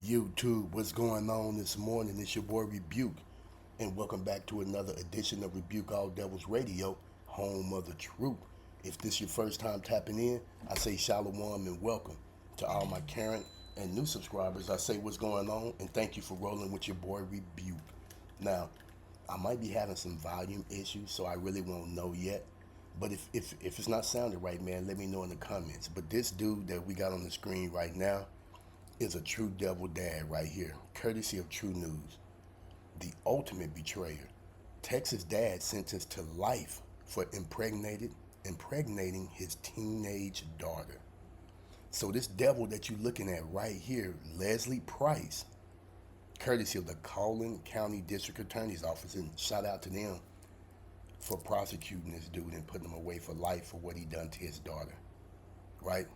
YouTube, what's going on this morning? It's your boy Rebuke, and welcome back to another edition of Rebuke All Devils Radio, home of the truth. If this your first time tapping in, I say shalom and welcome. To all my current and new subscribers, I say what's going on and thank you for rolling with your boy Rebuke. Now, I might be having some volume issues, so I really won't know yet. But if it's not sounding right, man, let me know in the comments. But this dude that we got on the screen right now is a true devil dad right here, courtesy of True News. The ultimate betrayer. Texas dad sentenced to life for impregnating his teenage daughter. So this devil that you're looking at right here, Leslie Price, courtesy of the Collin County District Attorney's Office, and shout out to them for prosecuting this dude and putting him away for life for what he done to his daughter. Right?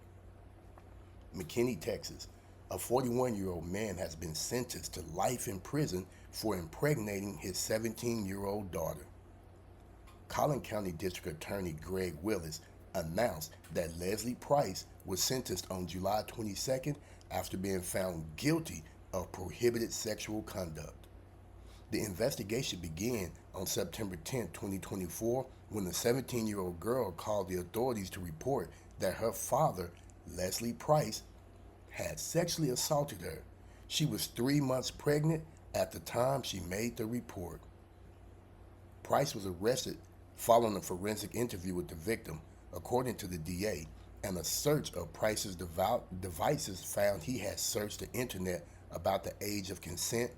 McKinney, Texas. A 41-year-old man has been sentenced to life in prison for impregnating his 17-year-old daughter. Collin County District Attorney Greg Willis announced that Leslie Price was sentenced on July 22nd after being found guilty of prohibited sexual conduct. The investigation began on September 10, 2024, when the 17-year-old girl called the authorities to report that her father, Leslie Price, had sexually assaulted her. She was 3 months pregnant at the time she made the report. Price was arrested following a forensic interview with the victim, according to the DA, and a search of Price's devices found he had searched the internet about the age of consent,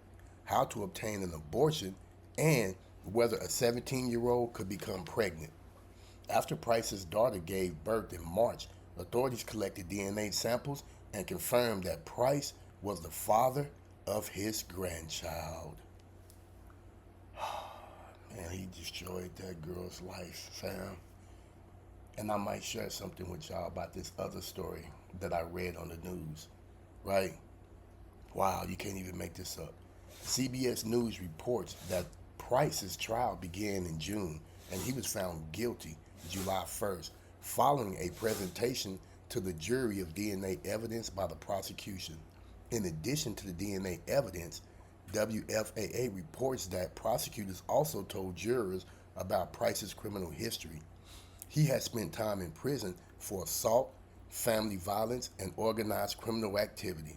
how to obtain an abortion, and whether a 17-year-old could become pregnant. After Price's daughter gave birth in March, authorities collected DNA samples and confirmed that Price was the father of his grandchild. Man, he destroyed that girl's life, fam. And I might share something with y'all about this other story that I read on the news, right? Wow, you can't even make this up. CBS News reports that Price's trial began in June, and he was found guilty July 1st, following a presentation to the jury of DNA evidence by the prosecution. In addition to the DNA evidence, WFAA reports that prosecutors also told jurors about Price's criminal history. He had spent time in prison for assault, family violence, and organized criminal activity.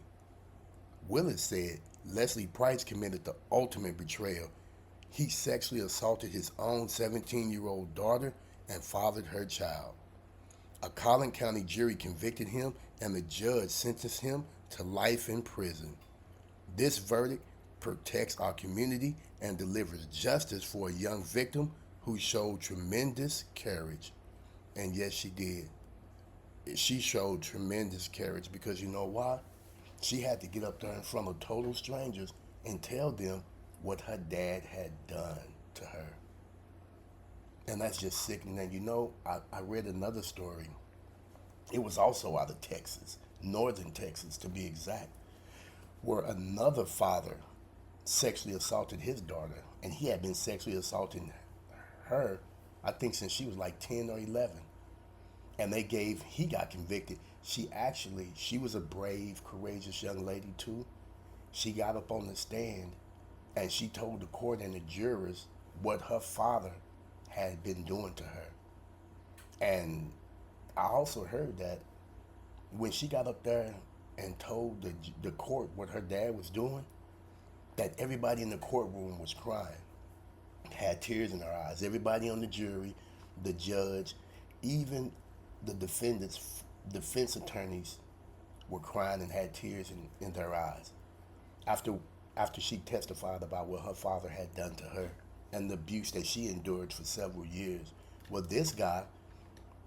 Willis said Leslie Price committed the ultimate betrayal. He sexually assaulted his own 17-year-old daughter and fathered her child. A Collin County jury convicted him, and the judge sentenced him to life in prison. This verdict protects our community and delivers justice for a young victim who showed tremendous courage. And yes, she did. She showed tremendous courage because you know why? She had to get up there in front of total strangers and tell them what her dad had done to her. And that's just sickening. And you know, I read another story. It was also out of Texas, northern Texas to be exact, where another father sexually assaulted his daughter. And he had been sexually assaulting her, I think, since she was like 10 or 11. And he got convicted. She was a brave, courageous young lady too. She got up on the stand and she told the court and the jurors what her father had been doing to her. And I also heard that when she got up there and told the court what her dad was doing, that everybody in the courtroom was crying, had tears in their eyes. Everybody on the jury, the judge, even the defense attorneys were crying and had tears in their eyes after she testified about what her father had done to her and the abuse that she endured for several years. Well, this guy,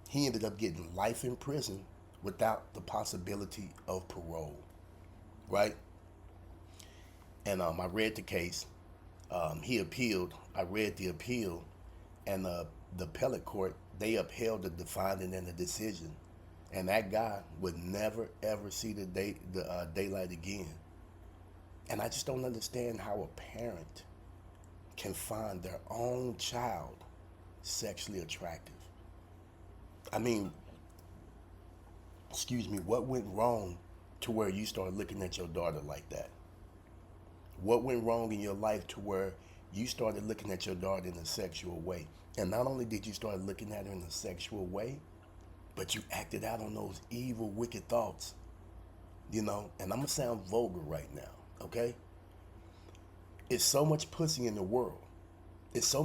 he ended up getting life in prison without the possibility of parole, right? And I read the case. He appealed. I read the appeal, and the appellate court, they upheld the finding and the decision, and that guy would never ever see the daylight again. And I just don't understand how a parent can find their own child sexually attractive. I mean, excuse me, what went wrong to where you start looking at your daughter like that? What went wrong in your life to where you started looking at your daughter in a sexual way? And not only did you start looking at her in a sexual way, but you acted out on those evil, wicked thoughts. You know, and I'm gonna sound vulgar right now, okay? It's so much pussy in the world. It's so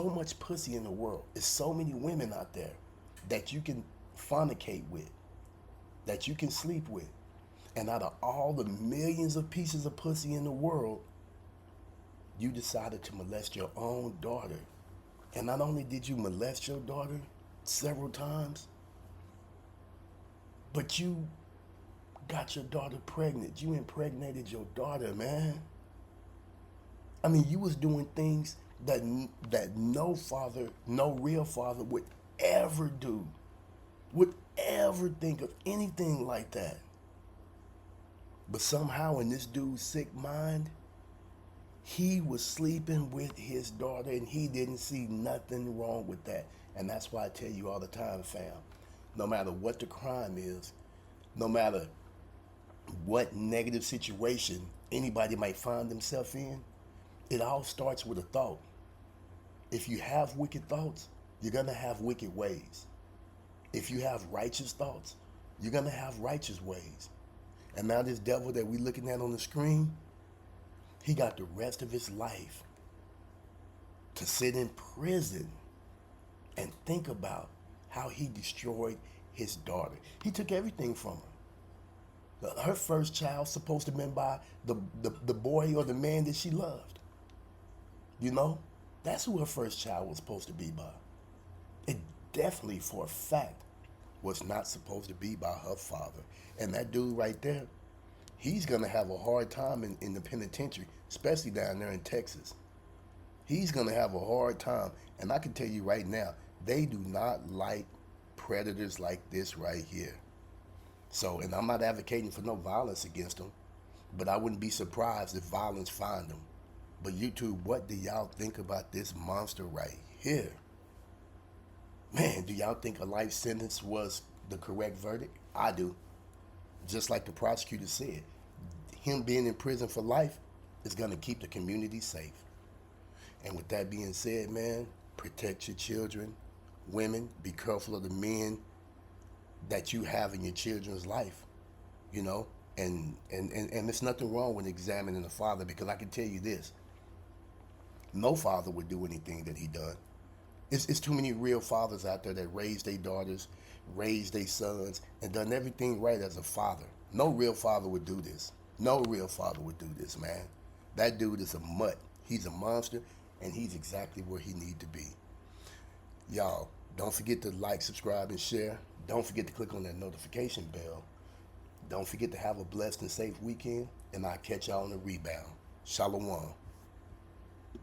much pussy in the world. It's so many women out there that you can fornicate with, that you can sleep with. And out of all the millions of pieces of pussy in the world, you decided to molest your own daughter. And not only did you molest your daughter several times, but you got your daughter pregnant. You impregnated your daughter, man. I mean, you was doing things that no father, no real father would ever do, would ever think of anything like that. But somehow in this dude's sick mind, he was sleeping with his daughter and he didn't see nothing wrong with that. And that's why I tell you all the time, fam, no matter what the crime is, no matter what negative situation anybody might find themselves in, it all starts with a thought. If you have wicked thoughts, you're going to have wicked ways. If you have righteous thoughts, you're going to have righteous ways. And now this devil that we're looking at on the screen, he got the rest of his life to sit in prison and think about how he destroyed his daughter. He took everything from her. Her first child supposed to have been by the boy or the man that she loved. You know? That's who her first child was supposed to be by. It definitely, for a fact, was not supposed to be by her father. And that dude right there, he's going to have a hard time in the penitentiary, especially down there in Texas. He's going to have a hard time. And I can tell you right now, they do not like predators like this right here. So, and I'm not advocating for no violence against them, but I wouldn't be surprised if violence find them. But YouTube, what do y'all think about this monster right here? Man, do y'all think a life sentence was the correct verdict? I do. Just like the prosecutor said, him being in prison for life is going to keep the community safe. And with that being said, man, protect your children. Women, be careful of the men that you have in your children's life, you know? And there's nothing wrong with examining the father, because I can tell you this. No father would do anything that he done. It's too many real fathers out there that raised their daughters, raised their sons, and done everything right as a father. No real father would do this. No real father would do this, man. That dude is a mutt. He's a monster, and he's exactly where he need to be. Y'all, don't forget to like, subscribe, and share. Don't forget to click on that notification bell. Don't forget to have a blessed and safe weekend, and I'll catch y'all on the rebound. Shalom.